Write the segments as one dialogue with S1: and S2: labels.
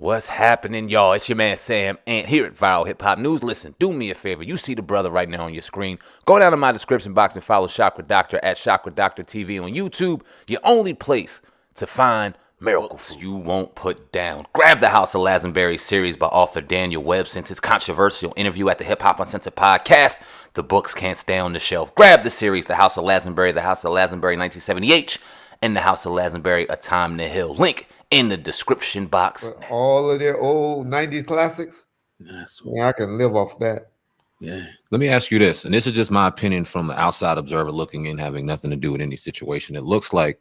S1: What's happening, y'all? It's your man Sam Ant here at Viral Hip Hop News. Listen, do me a favor. You see the brother right now on your screen. Go down to my description box and follow Chakra Doctor at Chakra Doctor TV on YouTube. Your only place to find miracles you won't put down. Grab the House of Lazenberry series by author Daniel Webb. Since its controversial interview at the Hip Hop Uncensored podcast, the books can't stay on the shelf. Grab the series, The House of Lazenberry, The House of Lazenberry 1970H, and The House of Lazenberry, A Time to Heal. Link in the description box.
S2: But all of their old 90s classics, I can live off that.
S3: Yeah. Let me ask you this, and this is just my opinion from the outside observer looking in, having nothing to do with any situation. It looks like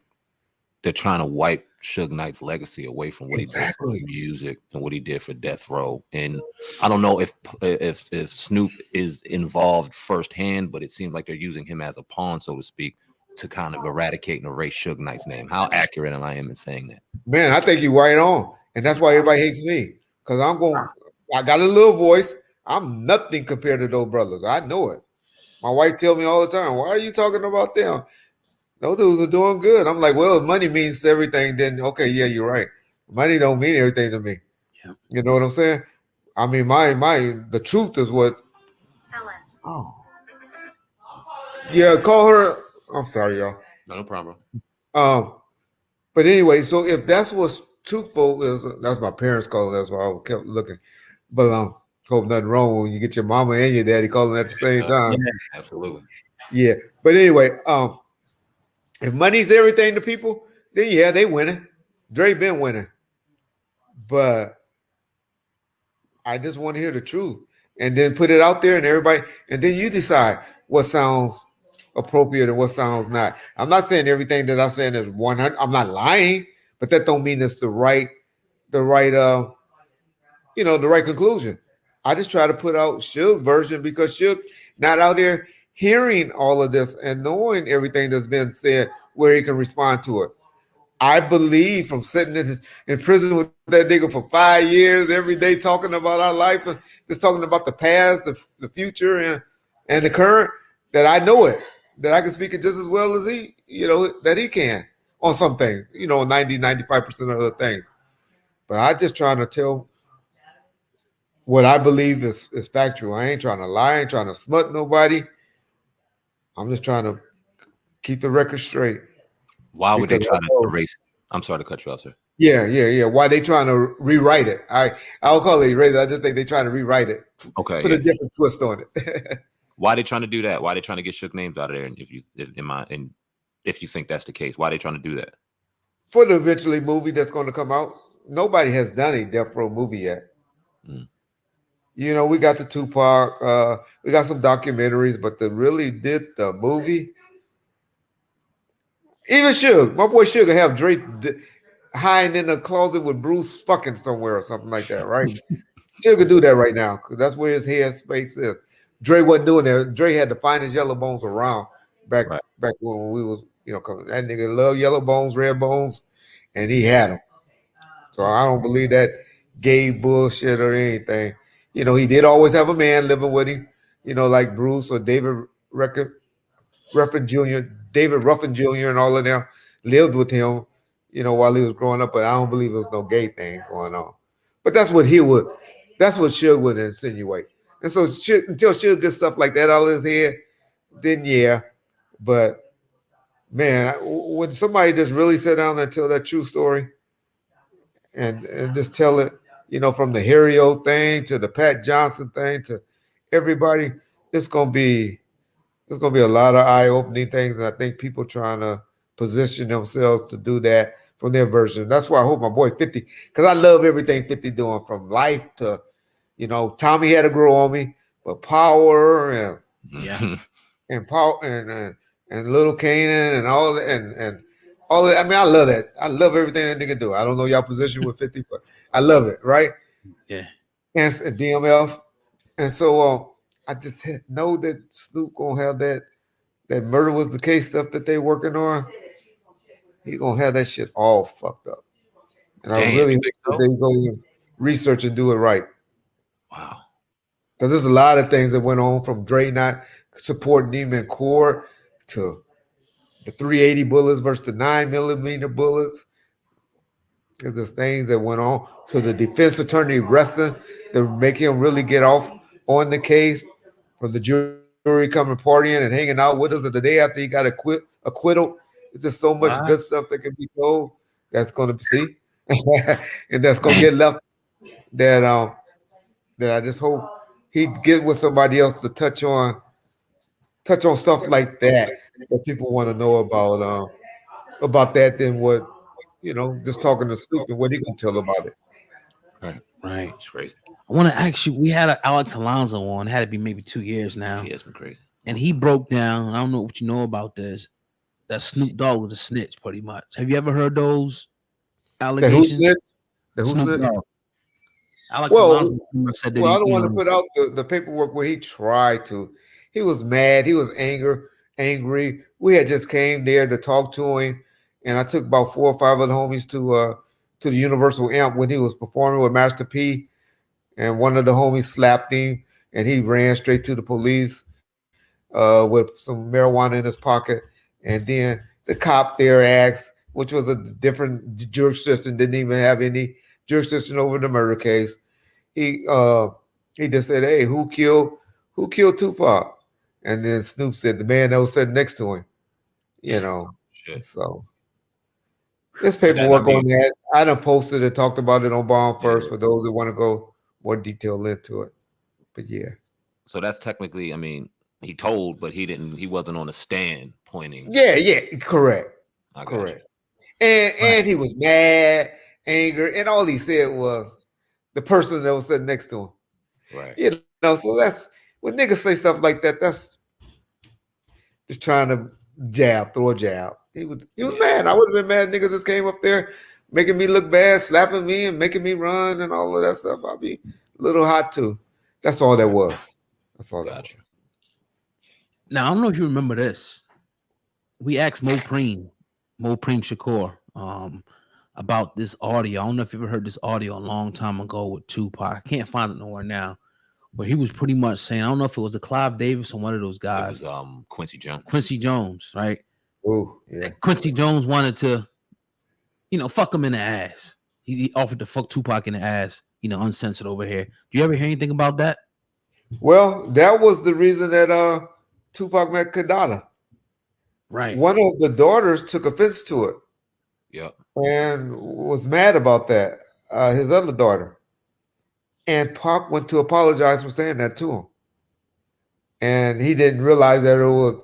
S3: they're trying to wipe Suge Knight's legacy away from what he did for music and what he did for Death Row. And I don't know if Snoop is involved firsthand, but it seems like they're using him as a pawn, so to speak, to kind of eradicate and erase Suge Knight's name. How accurate am I in saying that?
S2: Man, I think you're right on. And that's why everybody hates me. Because I got a little voice. I'm nothing compared to those brothers. I know it. My wife tells me all the time, why are you talking about them? Those dudes are doing good. I'm like, well, if money means everything, then okay, yeah, you're right. Money don't mean everything to me. Yeah. You know what I'm saying? I mean, the truth is what. Oh. Yeah, call her. I'm sorry, y'all.
S3: No problem.
S2: But anyway, so if that's what's truthful is, that's my parents calling. That's why I kept looking. But hope nothing wrong when you get your mama and your daddy calling at the same time.
S3: Yeah, absolutely.
S2: Yeah, but anyway, if money's everything to people, then yeah, they winning. Dre been winning, but I just want to hear the truth and then put it out there, and everybody, and then you decide what sounds appropriate and what sounds not. I'm not saying everything that I'm saying is 100. I'm not lying, but that don't mean it's the right conclusion. I just try to put out Suge version because Suge not out there hearing all of this and knowing everything that's been said where he can respond to it. I believe from sitting in prison with that nigga for 5 years, every day talking about our life, just talking about the past, the future, and the current, that I know it, that I can speak it just as well as he, that he can on some things, 90, 95% of other things. But I just trying to tell what I believe is factual. I ain't trying to lie. I ain't trying to smut nobody. I'm just trying to keep the record straight.
S3: Why would they try to erase it? I'm sorry to cut you off, sir.
S2: Yeah. Why they trying to rewrite it? I'll call it erase it. I just think they trying to rewrite it.
S3: Okay.
S2: Put a different twist on it.
S3: Why they trying to do that? Why they trying to get Suge names out of there? And if you think that's the case, why they trying to do that?
S2: For the eventually movie that's going to come out, nobody has done a Death Row movie yet. Mm. We got the Tupac, we got some documentaries, but they really did the movie. Even Suge, my boy Suge, have Dre hiding in the closet with Bruce fucking somewhere or something like that, right? Suge could do that right now because that's where his head space is. Dre wasn't doing that. Dre had the finest yellow bones around back when we was, coming. That nigga loved yellow bones, red bones, and he had them. So I don't believe that gay bullshit or anything. He did always have a man living with him, like Bruce or David Ruffin Jr., and all of them lived with him, while he was growing up. But I don't believe there was no gay thing going on. But that's what Suge would insinuate. And so until Suge gets stuff like that out of his head, then yeah. But man, when somebody just really sit down and tell that true story and just tell it, from the Harry-O thing to the Pat Johnson thing to everybody, it's gonna be a lot of eye-opening things. And I think people trying to position themselves to do that from their version. That's why I hope my boy 50, because I love everything 50 doing, from life to, Tommy had to grow on me, but Power and Power and Little Canaan and all that and all that. I mean, I love that. I love everything that nigga do. I don't know y'all position with 50, but I love it, right?
S1: Yeah.
S2: And DMF. And so I just know that Snoop gonna have that murder was the case stuff that they working on. He gonna have that shit all fucked up. And I really hope they go research and do it right.
S3: Wow.
S2: Because there's a lot of things that went on, from Dre not supporting him in court to the 380 bullets versus the 9mm bullets. There's just things that went on to the defense attorney arresting to make him really get off on the case, from the jury coming partying and hanging out with us the day after he got acquittal. It's just so much
S4: Wow.
S2: good stuff that can be told that's going to see, and that's going to get left. That I just hope he get with somebody else to touch on stuff like that people want to know about that than what just talking to Snoop and what he gonna tell about it.
S4: Right.
S3: It's crazy.
S4: I want to ask you. We had an Alex Alonso on. It had to be maybe 2 years now.
S3: Yeah, it's been crazy.
S4: And he broke down. I don't know what you know about this. That Snoop Dogg was a snitch, pretty much. Have you ever heard those allegations?
S2: The who
S4: Snoop
S2: snitched?
S4: Dogg. Alex
S2: Well,
S4: Alonso said that
S2: I don't want to put out the paperwork where he tried to. He was mad. He was angry. We had just came there to talk to him, and I took about 4 or 5 of the homies to the Universal Amp when he was performing with Master P, and one of the homies slapped him, and he ran straight to the police with some marijuana in his pocket, and then the cop there asked, which was a different jurisdiction, didn't even have any jurisdiction over the murder case. He just said, "Hey, who killed Tupac?" And then Snoop said, "The man that was sitting next to him."
S3: Shit.
S2: So there's paperwork on that. I done posted and talked about it on Bomb First for those that want to go more detailed into it. But yeah.
S3: So that's technically, I mean, he told, but he wasn't on a stand pointing.
S2: Yeah, correct.
S3: Correct.
S2: And he was mad, angry, and all he said was the person that was sitting next to him.
S3: Right.
S2: So that's when niggas say stuff like that, that's just trying to throw a jab. He was mad. I would have been mad. Niggas just came up there making me look bad, slapping me and making me run and all of that stuff. I'd be a little hot too. That's all that was. That's all that was.
S4: Now, I don't know if you remember this. We asked Mo Preem Shakur, about this audio. I don't know if you ever heard this audio a long time ago with Tupac. I can't find it nowhere now. Where he was pretty much saying, I don't know if it was a Clive Davis or one of those guys.
S3: It was Quincy Jones.
S4: Quincy Jones, right?
S2: Oh, yeah.
S4: Quincy Jones wanted to, fuck him in the ass. He offered to fuck Tupac in the ass, uncensored over here. Do you ever hear anything about that?
S2: Well, that was the reason that Tupac met Kadada.
S4: Right.
S2: One of the daughters took offense to it.
S3: Yep.
S2: And was mad about that. His other daughter. And Pac went to apologize for saying that to him. And he didn't realize that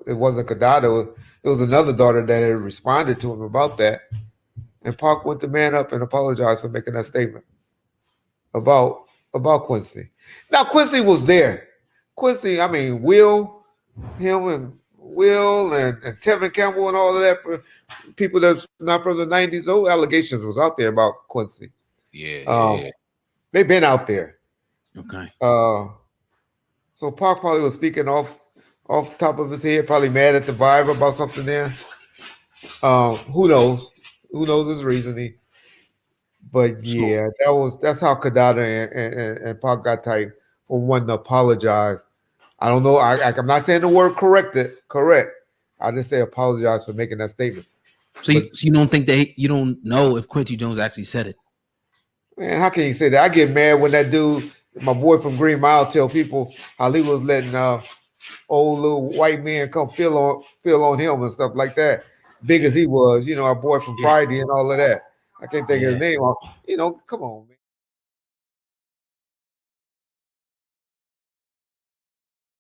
S2: it wasn't Kadada. It was another daughter that had responded to him about that. And Pac went to man up and apologized for making that statement about Quincy. Now, Quincy was there. Quincy, I mean, Will and Tevin Campbell and all of that, for people that's not from the 90s, those allegations was out there about Quincy.
S3: Yeah.
S2: They've been out there.
S4: Okay.
S2: So Pac probably was speaking off the top of his head, probably mad at the Vibe about something there. Who knows? Who knows his reasoning? But yeah, that's how Kadada and Pac got tight for wanting to apologize. I don't know. I'm not saying the word correct. I just say apologize for making that statement.
S4: So you don't think you don't know if Quincy Jones actually said it?
S2: Man, how can you say that? I get mad when that dude, my boy from Green Mile, tell people how he was letting old little white men come feel on him and stuff like that. Big as he was, our boy from Friday and all of that. I can't think of his name. Come on, man.